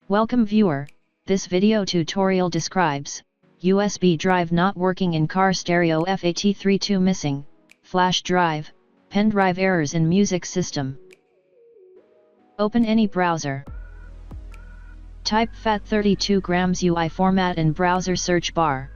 Welcome viewer, this video tutorial describes USB drive not working in car stereo, FAT32 missing, flash drive, pendrive errors in music system. Open any browser. Type FAT32 grams UI format in browser search bar.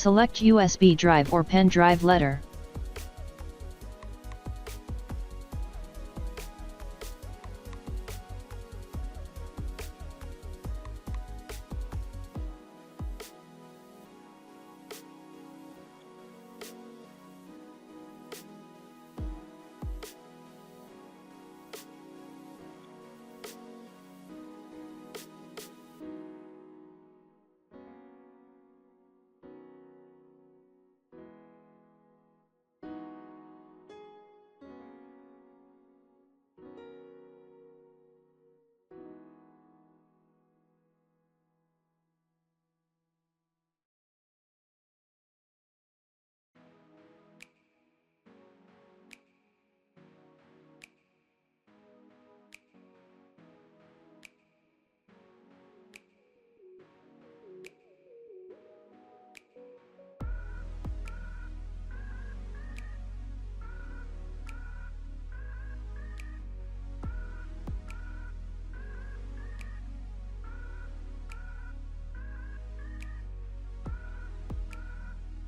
Select USB drive or pen drive letter.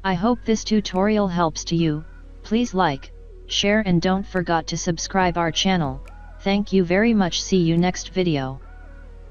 I hope this tutorial helps to you. Please like, share and don't forget to subscribe our channel. Thank you very much. See you next video.